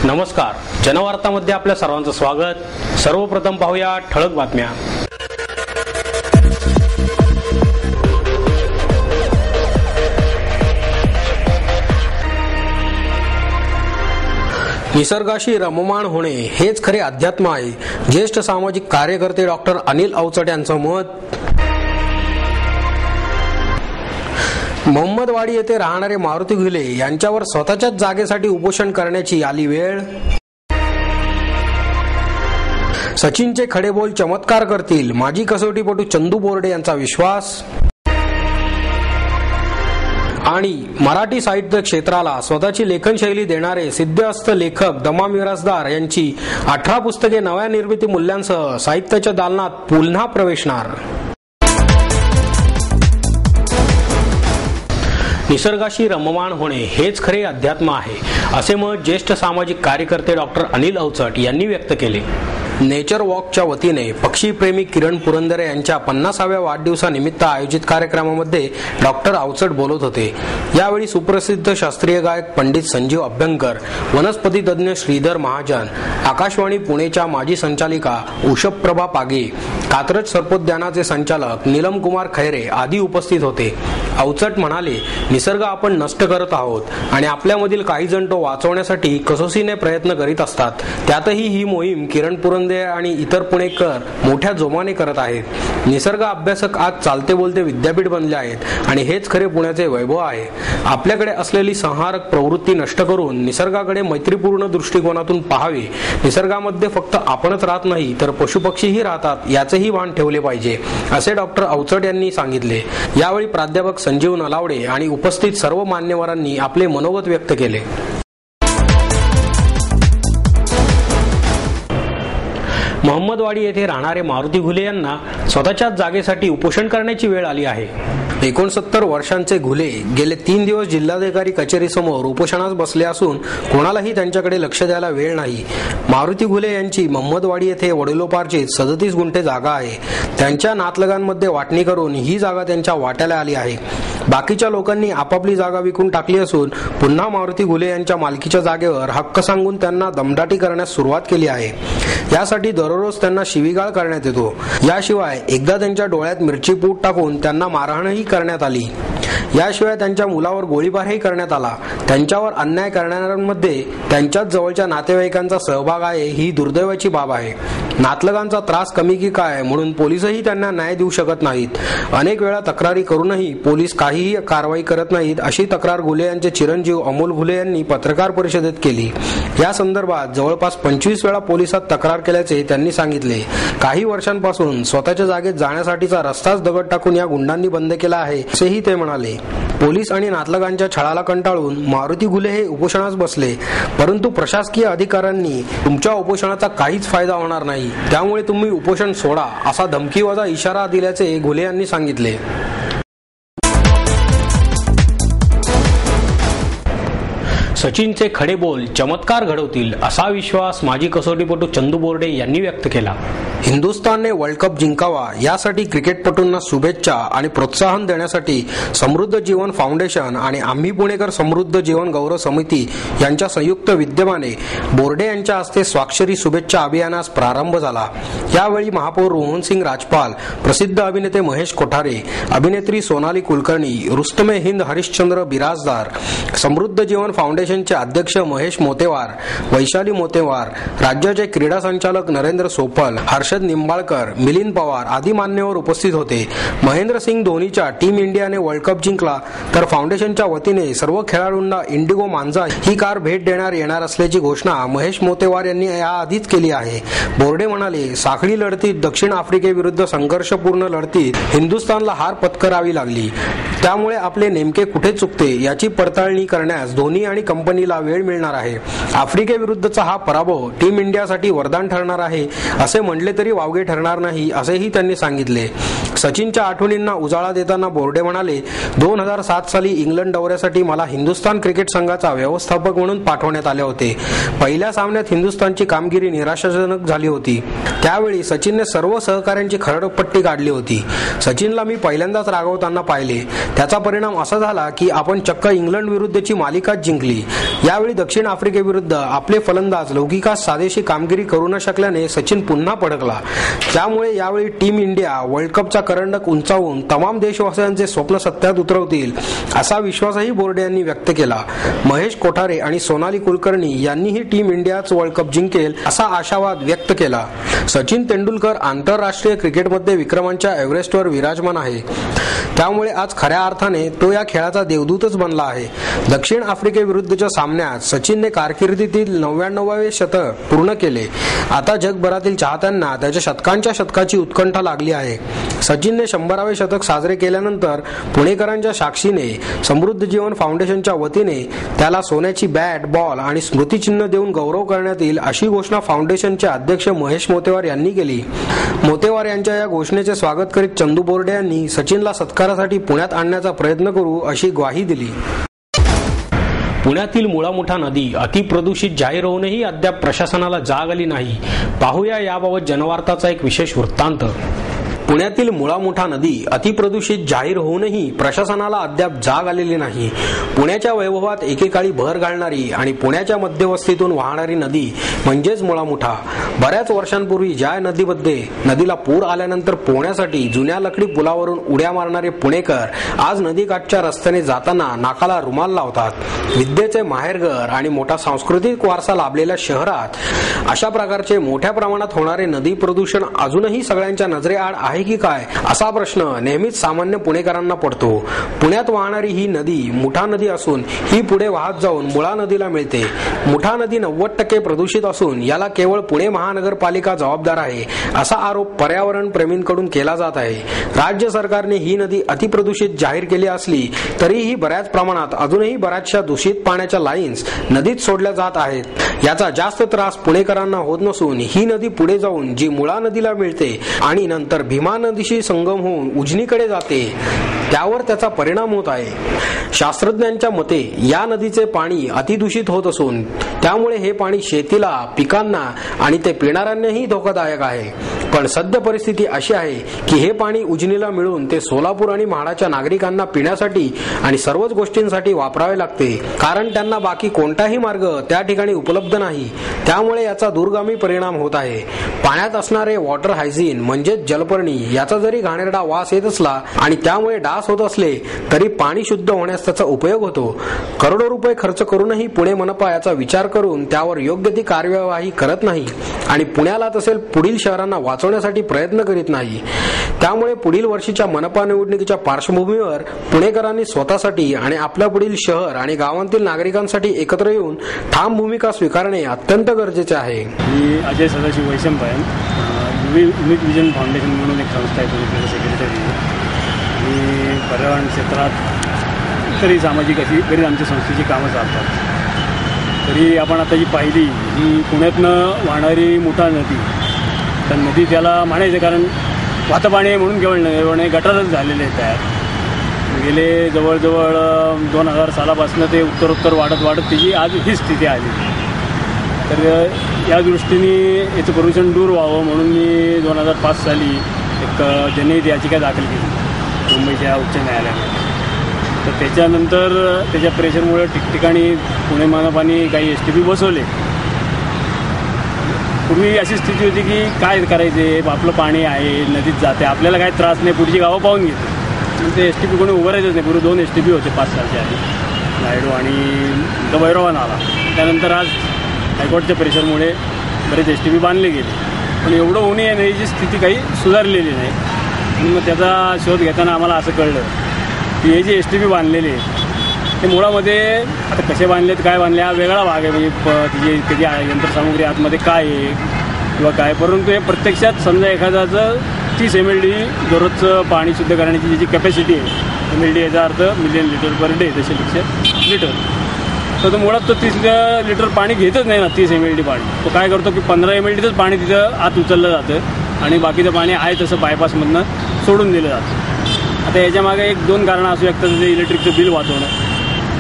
नमस्कार, जनवार्तामध्ये आपल्या सर्वांचं स्वागत। सर्वप्रथम पाहूया ठळक बातम्या। निसर्गाशी रममाण होणे हेच खरे अध्यात्म आहे, ज्येष्ठ सामाजिक कार्यकर्ते डॉक्टर अनिल अवचट यांचं मत। मोहम्मदवाडी येथे राहणारे मारुती घुले यांच्यावर स्वतःच्याच जागेसाठी उपोषण करण्याची आली वेळ। सचिनचे खडे बोल चमत्कार करतील, माजी कसोटीपटू चंदू बोर्डे यांचा विश्वास। आणि मराठी साहित्य क्षेत्राला स्वतःची लेखनशैली देणारे सिद्धहस्त लेखक दमा मिरासदार यांची 18 पुस्तके नव्या निर्मिती मूल्यांसह साहित्याच्या दालनात पुन्हा प्रवेशणार। निसर्गाशी रममाण होणे हेच खरे अध्यात्म आहे, असे मत ज्येष्ठ सामाजिक कार्यकर्ते डॉक्टर अनिल अवचट यांनी व्यक्त केले। नेचर वॉकच्या वतीने पक्षीप्रेमी किरण पुरंदरे यांच्या 50व्या वाढदिवसानिमित्त आयोजित कार्यक्रमामध्ये डॉक्टर अवचट बोलत होते। यावेळी सुप्रसिद्ध शास्त्रीय गायक पंडित संजीव अभ्यंकर, वनस्पती तज्ञ श्रीधर महाजन, आकाशवाणी पुणेच्या माजी संचालिका उषप्रभा पागे, कात्रज सर्पोद्यानाचे संचालक नीलम कुमार खैरे आदी उपस्थित होते। अवचट म्हणाले, निसर्ग आपण नष्ट करत आहोत आणि आपल्यामधील काही जण तो वाचवण्यासाठी कसोशीने प्रयत्न करीत असतात। त्यातही ही मोहीम किरण पुरंदरे आणि इतर पुणेकर मोठ्या जोमाने करत आहेत। निसर्ग अभ्यासक आज चालते बोलते विद्यापीठ बनले आहेत आणि हेच खरे पुण्याचे वैभव आहे। आपल्याकडे असलेली संहारक प्रवृत्ती नष्ट करून निसर्गाकडे मैत्रीपूर्ण दृष्टिकोनातून पाहावे। निसर्गामध्ये फक्त आपणच राहत नाही तर पशुपक्षीही राहतात, याचेही भान ठेवले पाहिजे, असे डॉक्टर अवचट यांनी सांगितले। यावेळी प्राध्यापक संजीव नलावडे आणि उपस्थित सर्व मान्यवरांनी आपले मनोगत व्यक्त केले। मोहम्मदवाडी येथे राहणारे मारुती घुले यांना स्वतःच्याच जागेसाठी उपोषण करण्याची वेळ आली आहे। 69 वर्षांचे घुले गेले 3 दिवस जिल्हाधिकारी कचेरीसमोर उपोषणास बसले असून कोणालाही त्यांच्याकडे लक्ष द्यायला वेळ नाही। मारुती घुले यांची मोहम्मदवाडी येथे वडिलोपार्जित 37 गुंठे जागा आहे। त्यांच्या नातलगांमध्ये वाटणी करून ही जागा त्यांच्या वाट्याला आली आहे। बाकीच्या लोकांनी आपापली जागा विकून टाकली असून पुन्हा मारुती घुले यांच्या मालकीच्या जागेवर हक्क सांगून त्यांना दमदाटी करण्यास सुरुवात केली आहे। यासाठी दररोज त्यांना शिवीगाळ करण्यात येतो। याशिवाय एकदा त्यांच्या डोळ्यात मिरची पूड टाकून त्यांना मारहाणही करण्यात आली। याशिवाय त्यांच्या मुलावर गोळीबारही करण्यात आला। त्यांच्यावर अन्याय करणाऱ्यांमध्ये त्यांच्याच जवळच्या नातेवाईकांचा सहभाग आहे, ही दुर्दैवाची बाब आहे। नातलगांचा त्रास कमी की काय म्हणून पोलिसही त्यांना न्याय देऊ शकत नाहीत। अनेक वेळा तक्रारी करूनही पोलीस काहीही कारवाई करत नाहीत, अशी तक्रार घुले यांचे चिरंजीव अमोल घुले यांनी पत्रकार परिषदेत केली। या संदर्भात जवळपास 25 वेळा पोलिसात तक्रार केल्याचे त्यांनी सांगितले। काही वर्षांपासून स्वतःच्या जागेत जाण्यासाठीचा रस्ताच दगड टाकून या गुंडांनी बंद केला आहे, असेही ते म्हणाले। पोलीस आणि नातलगांच्या छळाला कंटाळून मारुती घुले हे उपोषणास बसले, परंतु प्रशासकीय अधिकाऱ्यांनी तुमच्या उपोषणाचा काहीच फायदा होणार नाही, त्यामुळे तुम्ही उपोषण सोडा, असा धमकीवजा इशारा दिल्याचे घुले यांनी सांगितले। सचिनचे खडे बोल चमत्कार घडवतील, असा विश्वास माजी कसोटीपटू चंदू बोर्डे यांनी व्यक्त केला। हिंदुस्थानने वर्ल्ड कप जिंकावा यासाठी क्रिकेटपटूंना शुभेच्छा आणि प्रोत्साहन देण्यासाठी समृद्ध जीवन फाउंडेशन आणि आम्ही पुणेकर समृद्ध जीवन गौरव समिती यांच्या संयुक्त विद्यमाने बोर्डे यांच्या हस्ते स्वाक्षरी शुभेच्छा अभियानास प्रारंभ झाला। यावेळी महापौर रोहनसिंग राजपाल, प्रसिद्ध अभिनेते महेश कोठारे, अभिनेत्री सोनाली कुलकर्णी, रुस्तमे हिंद हरिश्चंद्र बिराजदार, समृद्ध जीवन फाउंडेशनचे अध्यक्ष महेश मोतेवार, वैशाली मोतेवार, राज्याचे क्रीडा संचालक नरेंद्र सोपल, हर्षद निंबाळकर, मिलिंद पवार आदी मान्यवर उपस्थित होते। महेंद्रसिंग धोनीच्या टीम इंडियाने वर्ल्ड कप जिंकला तर फाउंडेशनच्या वतीने सर्व खेळाडूंना इंडिगो मांजा ही कार भेट देण्यात येणार असल्याची घोषणा महेश मोतेवार यांनी याआधीच केली आहे। बोर्डे म्हणाले, साखळी लढतीत दक्षिण आफ्रिकेविरुद्ध संघर्षपूर्ण लढतीत हिंदुस्थानला हार पत्करावी लागली, त्यामुळे आपले नेमके कुठे चुकते याची पडताळणी करण्यास धोनी आणि कंपनीला वेळ मिळणार आहे। आफ्रिकेविरुद्धचा हा पराभव टीम इंडियासाठी वरदान ठरणार आहे, असे म्हटले तरी वावगे ठरणार नाही, असेही त्यांनी सांगितले। सचिनच्या आठवणींना उजाळा देताना बोर्डे म्हणाले, 2007 साली इंग्लंड दौऱ्यासाठी मला हिंदुस्थान क्रिकेट संघाचा व्यवस्थापक म्हणून पाठवण्यात आले होते. पहिल्या सामन्यात हिंदुस्थानची कामगिरी निराशाजनक झाली होती. त्यावेळी सचिनने सर्व सहकाऱ्यांची खरडपट्टी काढली होती. सचिनला मी पहिल्यांदाच रागवताना पाहिले. त्याचा परिणाम असा झाला की आपण चक्क इंग्लंड विरुद्धची मालिकाच जिंकली. यावेळी दक्षिण आफ्रिकेविरुद्ध आपले फलंदाज लौकिकास साजेशी कामगिरी करू न शकल्याने सचिन पुन्हा पडकला. त्यामुळे यावेळी टीम इंडिया वर्ल्ड कपचा करंडक उंचावून तमाम देशवासियांचे स्वप्न सत्यात उतरवतील असा विश्वासही बोर्डे यांनी व्यक्त केला. महेश कोठारे आणि सोनाली कुलकर्णी यांनीही टीम इंडियाच वर्ल्ड कप जिंकेल असा आशावाद व्यक्त केला. सचिन तेंडुलकर आंतरराष्ट्रीय क्रिकेटमध्ये विक्रमांच्या एव्हरेस्टवर विराजमान आहे. त्यामुळे आज खऱ्या अर्थाने तो या खेळाचा देवदूतच बनला आहे. दक्षिण आफ्रिकेविरुद्धच्या सामन्यात सचिनने कारकिर्दीतील 99वे शतक पूर्ण केले. आता जगभरातील चाहत्यांना त्याच्या शतकांच्या शतकाची उत्कंठा लागली आहे. सचिनने 100वे शतक साजरे केल्यानंतर पुणेकरांच्या साक्षीने समृद्ध जीवन फाउंडेशनच्या वतीने त्याला सोन्याची बॅट, बॉल आणि स्मृतिचिन्ह देऊन गौरव करण्यात येईल अशी घोषणा फाउंडेशनचे अध्यक्ष महेश मोतेवार यांनी केली. मोतेवार यांच्या या घोषणेचे स्वागत करीत चंदू बोर्डे यांनी सचिनला सत्कारासाठी पुण्यात आणण्याचा प्रयत्न करू अशी ग्वाही दिली. पुण्यातील मुळामुठा नदी अतिप्रदूषित जाहीर होऊनही अद्याप प्रशासनाला जाग आली नाही. पाहूया याबाबत जनवार्ताचा एक विशेष वृत्तांत. पुण्यातील मुळामुठा नदी अतिप्रदूषित जाहीर होऊनही प्रशासनाला अद्याप जाग आलेली नाही. पुण्याच्या वैभवात एकेकाळी भर घालणारी आणि पुण्याच्या मध्यवस्तीतून वाहणारी नदी म्हणजेच मुळामुठा. बऱ्याच वर्षांपूर्वी ज्या नदीला पूर आल्यानंतर पोहण्यासाठी जुन्या लकडी पुलावरून उड्या मारणारे पुणेकर आज नदीकाठच्या रस्त्याने जाताना नाकाला रुमाल लावतात. विद्येचे माहेरघर आणि मोठा सांस्कृतिक वारसा लाभलेल्या शहरात अशा प्रकारचे मोठ्या प्रमाणात होणारे नदी प्रदूषण अजूनही सगळ्यांच्या नजरेआड आहे की काय असा प्रश्न नेहमीच सामान्य पुणेकरांना पडतो. पुण्यात वाहणारी ही नदी मुठा नदी असून ही पुढे वाहत जाऊन मुळा नदीला मिळते. मुठा नदी 90% प्रदूषित असून याला केवळ पुणे महानगरपालिका जबाबदार आहे असा आरोप पर्यावरण प्रेमींकडून केला जात आहे. राज्य सरकारने ही नदी अतिप्रदूषित जाहीर केली असली तरीही बऱ्याच प्रमाणात अजूनही बऱ्याचशा दूषित पाण्याच्या लाईन्स नदीत सोडल्या जात आहेत. याचा जास्त त्रास पुणेकरांना होत नसून ही नदी पुढे जाऊन जी मुळा नदीला मिळते आणि नंतर भीमा नदीशी संगम होऊन उजनीकडे जाते त्यावर त्याचा परिणाम होत आहे. शास्त्रज्ञांच्या मते या नदीचे पाणी अतिदूषित होत असून त्यामुळे हे पाणी शेतीला, पिकांना आणि ते पिणाऱ्यांनाही धोकादायक आहे. पण सद्य परिस्थिती अशी आहे की हे पाणी उजनीला मिळून ते सोलापूर आणि म्हाडाच्या नागरिकांना पिण्यासाठी आणि सर्वच गोष्टींसाठी वापरावे लागते, कारण त्यांना बाकी कोणताही मार्ग त्या ठिकाणी उपलब्ध नाही. त्यामुळे याचा दूरगामी परिणाम होत आहे. पाण्यात असणारे वॉटर हायजीन म्हणजेच जलपर्णी याचा जरी घाणेरडा वास येत असला आणि त्यामुळे डास होत असले तरी पाणी शुद्ध होण्यास त्याचा उपयोग होतो. करोडो रुपये खर्च करूनही पुणे मनपा याचा विचार करून त्यावर योग्य ती कार्यवाही करत नाही आणि पुण्याला तसेच पुढील शहरांना वाचवण्यासाठी प्रयत्न करीत नाही. त्यामुळे पुढील वर्षीच्या मनपा निवडणुकीच्या पार्श्वभूमीवर पुणेकरांनी स्वतःसाठी आणि आपल्या पुढील शहर आणि गावांतील नागरिकांसाठी एकत्र येऊन ठाम भूमिका स्वीकारणे अत्यंत गरजेचे आहे. मी Ajay Sadashiv Vaishampayan, unique vision foundation म्हणून एक संस्था आहे, त्याचे सेक्रेटरी. आणि पर्यावरण क्षेत्रात तरी सामाजिक अशी बरीच आमच्या संस्थेची कामं चालतात. तरी आपण आता जी पाहिली ही पुण्यातनं वाहणारी मुठा नदी, तर नदी त्याला म्हणायचं कारण वाहतं पाणी म्हणून केवळ नाही, गटारच झालेले आहेत तयार. गेले जवळजवळ 2000 सालापासून ते उत्तरोत्तर वाढत त्याची आज ही स्थिती आली. तर या दृष्टीने याचं प्रदूषण दूर व्हावं म्हणून मी 2005 साली एक जनहित याचिका दाखल केली मुंबईच्या उच्च न्यायालयामध्ये. तर त्याच्यानंतर त्याच्या प्रेशरमुळे ठिकठिकाणी पुणे मनपाने काही STP बसवले. पूर्वी अशी स्थिती होती की काय करायचे, आपलं पाणी आहे, नदीत जाते, आपल्याला काही त्रास नाही, पुढची गावं पाहून घेते. ते STP कोणी उभारायचंच नाही. पूर्वी 2 STP होते 5 सालच्या आधी, नायडू आणि भैरवा नाला. त्यानंतर आज हायकोर्टच्या प्रेशरमुळे बरेच STP बांधले गेले, पण एवढं होणे याची स्थिती काही सुधारलेली नाही. म्हणून मग त्याचा शोध घेताना आम्हाला असं कळलं की हे जे STP बांधलेले ते मुळामध्ये आता कसे बांधलेत, काय बांधले हा वेगळा भाग आहे. म्हणजे तिची कधी यंत्रसामुग्री आतमध्ये काय आहे किंवा काय, परंतु हे प्रत्यक्षात समजा एखाद्याचं 30 MLD दररोजचं पाणी शुद्ध करण्याची जी कॅपॅसिटी आहे, MLD याचा अर्थ मिलियन लिटर पर डे, दशलक्ष लिटर. तर तो मुळात तो 30 लिटर पाणी घेतच नाही ना, 30 MLD पाणी. तो काय करतो की 15 MLDचंच पाणी तिथं आत उचललं जातं आणि बाकीचं पाणी आहे तसं बायपासमधनं सोडून दिलं जातं. आता याच्यामागे 1-2 कारणं असू शकतात. जे इलेक्ट्रिकचं बिल वाचवणं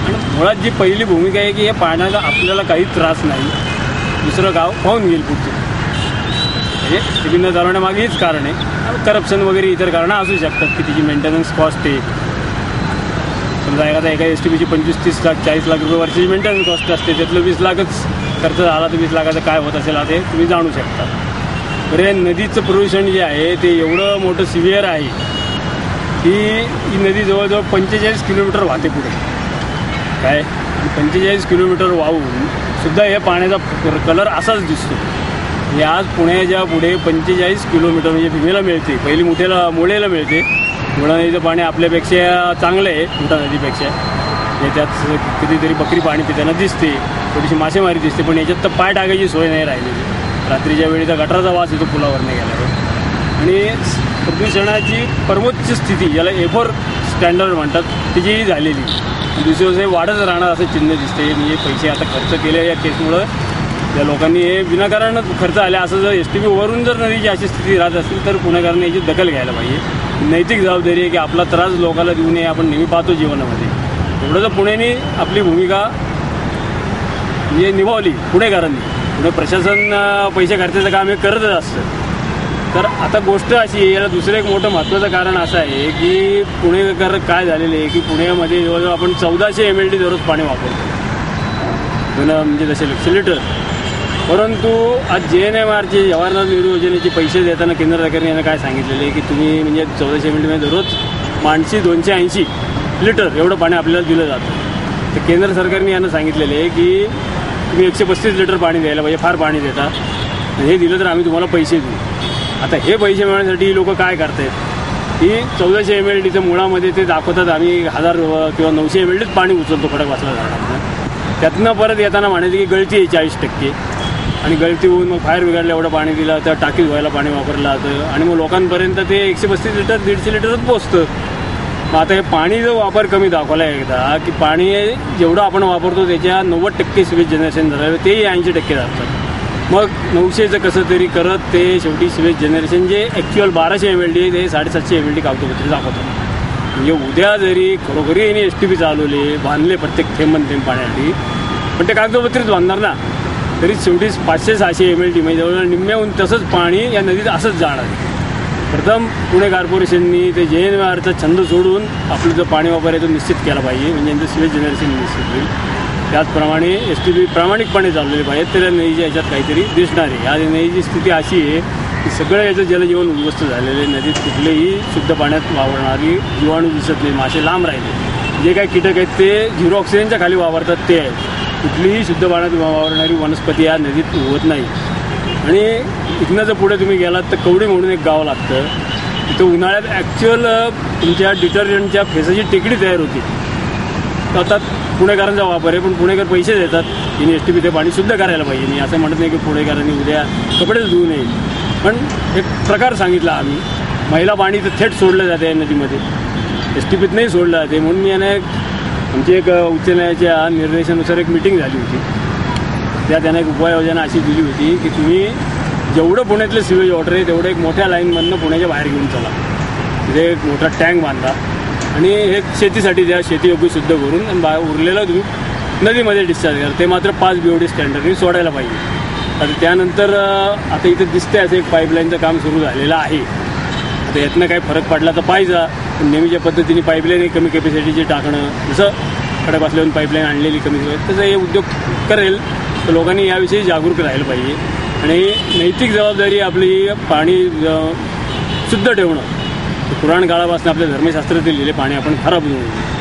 आणि मुळात जी पहिली भूमिका आहे की या पाण्याचा आपल्याला काही त्रास नाही, दुसरं गाव पाहून घेईल पुढचं, म्हणजे एसटीपीनं चालवण्यामागे हेच कारण आहे. करप्शन वगैरे इतर कारणं असू शकतात की तिची मेंटेनन्स कॉस्ट आहे. समजा एका एसटीपीची 25-30 लाख 40 लाख रुपये वर्षाची मेंटेनन्स कॉस्ट असते, त्यातलं 20 लाखच खर्च झाला तर 20 लाखाचं काय होत असेल ते तुम्ही जाणू शकता. तर नदीचं प्रदूषण जे आहे ते एवढं मोठं सिव्हिअर आहे की ही नदी जवळजवळ 45 किलोमीटर वाहते पुढे काय. 45 किलोमीटर वाहून सुद्धा या पाण्याचा कलर असाच दिसतो. हे आज पुण्याच्या पुढे 45 किलोमीटर म्हणजे भीमेला मिळते, पहिली मुळेला मिळते. मुळा नदीचं पाणी आपल्यापेक्षा चांगलं आहे मुठा नदीपेक्षा. याच्यात कधीतरी बकरी पाणी पिताना दिसते, थोडीशी मासेमारी दिसते, पण याच्यात तर पाय टाकायची सोय नाही राहिलेली. रात्रीच्या वेळी तर गटाराचा वास येतो पुलावर नाही गेल्यावर. आणि प्रदूषणाची सर्वोच्च स्थिती याला A4 स्टँडर्ड म्हणतात तिची झालेली दिवसेदिवस वाढत राहणार असं चिन्ह दिसते. म्हणजे पैसे आता खर्च केले या केसमुळं या लोकांनी हे विनाकारण खर्च आले. असं जर एसटीपी वरून जर नदीची अशी स्थिती राहत असेल तर पुणेकरांनी याची दखल घ्यायला पाहिजे. नैतिक जबाबदारी आहे की आपला त्रास लोकांना देऊ नये. आपण नेहमी पाहतो जीवनामध्ये. एवढं जर पुण्याने आपली भूमिका म्हणजे निभावली पुणेकरांनी, पुणे प्रशासन पैसे खर्चाचं काम हे करतच असतं. तर आता गोष्ट अशी आहे, याला दुसरं एक मोठं महत्त्वाचं कारण असं आहे की पुणेकर काय झालेले आहे की पुण्यामध्ये जवळजवळ आपण 1400 MLD दररोज पाणी वापरतो, म्हणजे जसे 100 लिटर. परंतु आज JNMRचे जवाहरलाल नेहरू योजनेचे पैसे देताना केंद्र सरकारने यांना काय सांगितलेलं आहे की तुम्ही म्हणजे 1400 MLD दररोज माणशी 280 लिटर एवढं पाणी आपल्याला दिलं जातं. तर केंद्र सरकारने यांना सांगितलेलं आहे की तुम्ही 135 लिटर पाणी द्यायला पाहिजे, फार पाणी देता, हे दिलं तर आम्ही तुम्हाला पैसे देऊ. आता हे पैसे मिळवण्यासाठी लोक काय करतात की 1400 MLDच्या मुळामध्ये ते दाखवतात आम्ही 1000 किंवा 900 MLDच पाणी उचलतो खडकवासला धरणातनं. त्यातनं परत येताना म्हणायचं की गळती आहे 40%, आणि गळती होऊन मग फायर ब्रिगेडला एवढं पाणी दिलं तर टाकीत व्हायला पाणी वापरलं जातं आणि मग लोकांपर्यंत ते 135 लिटर 150 लिटरच पोचतं. मग आता हे पाणी जो वापर कमी दाखवला आहे एकदा की पाणी जेवढं आपण वापरतो त्याच्या 90% सिवेज जनरेशन झालं, तेही 80% जातात. मग 900चं कसं तरी करत ते शेवटी सिवेज जनरेशन जे ॲक्च्युअल 1200 MLD आहे ते 750 MLD कागदोपत्री दाखवतात. म्हणजे उद्या जरी खरोखरी यांनी STP चालवले, बांधले प्रत्येक थेंब पाण्यासाठी, पण ते कागदोपत्रीच बांधणार ना, तरी शेवटी 500-600 MLD म्हणजे जवळजवळ निम्म्याहून तसंच पाणी या नदीत असंच जाणार. प्रथम पुणे कॉर्पोरेशननी ते JNMRचा छंद सोडून आपलं जो पाणी वापर आहे तो निश्चित केला पाहिजे, म्हणजे यांचं सिवेज जनरेशन निश्चित होईल. त्याचप्रमाणे STP प्रामाणिकपणे चालवले पाहिजेत, त्याला नदीच्या याच्यात काहीतरी दिसणार आहे. आज नदीची स्थिती अशी आहे की सगळं याचं जलजीवन उद्ध्वस्त झालेलं आहे. नदीत कुठलेही शुद्ध पाण्यात वावरणारी जीवाणू दिसत नाही, मासे लांब राहिले. जे काही कीटक आहेत ते 0 ऑक्सिजनच्या खाली वावरतात ते आहेत. कुठलीही शुद्ध पाण्यात वावरणारी वनस्पती या नदीत उगवत नाही. आणि इथनं जर पुढे तुम्ही गेलात तर कवडी म्हणून एक गाव लागतं, तिथं उन्हाळ्यात ॲक्च्युअल तुमच्या डिटर्जंटच्या फेसाची टेकडी तयार होती. तर आता पुणेकरांचा वापर आहे, पण पुणेकर पैसे देतात की STP ते पाणी शुद्ध करायला पाहिजे. मी असं म्हणत नाही की पुणेकरांनी उद्या कपडेच धुवू नये, पण एक प्रकार सांगितला आम्ही. महिला पाणी तर थेट सोडलं जाते या नदीमध्ये, STPत नाही सोडलं जाते. म्हणून मी याने आमची एक उच्च न्यायालयाच्या निर्देशानुसार एक मिटिंग झाली होती. त्यात त्यांना एक उपाययोजना अशी दिली होती की तुम्ही जेवढं पुण्यातलं सिवेज वॉटर आहे तेवढं एक मोठ्या लाईनमधनं पुण्याच्या बाहेर घेऊन चला, तिथे एक मोठा टँक बांधा आणि हे शेतीसाठी द्या, शेतीयोग्य शुद्ध करून आणि उरलेलं तुम्ही नदीमध्ये डिस्चार्ज करा. ते मात्र 5 BOD स्टँडर्डनी सोडायला पाहिजे. तर त्यानंतर आता इथं दिसते असं एक पाईपलाईनचं काम सुरू झालेलं आहे. आता यातनं काही फरक पडला तर पाहिजे, पण नेहमीच्या पद्धतीने पाईपलाईन कमी कॅपॅसिटीची टाकणं, जसं खडकवासल्याहून पाईपलाईन आणलेली कमी तसं हे उद्योग करेल. तर लोकांनी याविषयी जागरूक राहायला पाहिजे आणि नैतिक जबाबदारी आपली पाणी शुद्ध ठेवणं. पुराण काळापासून आपल्या धर्मशास्त्रातील लिहिले पाणी आपण खराब होऊ नये.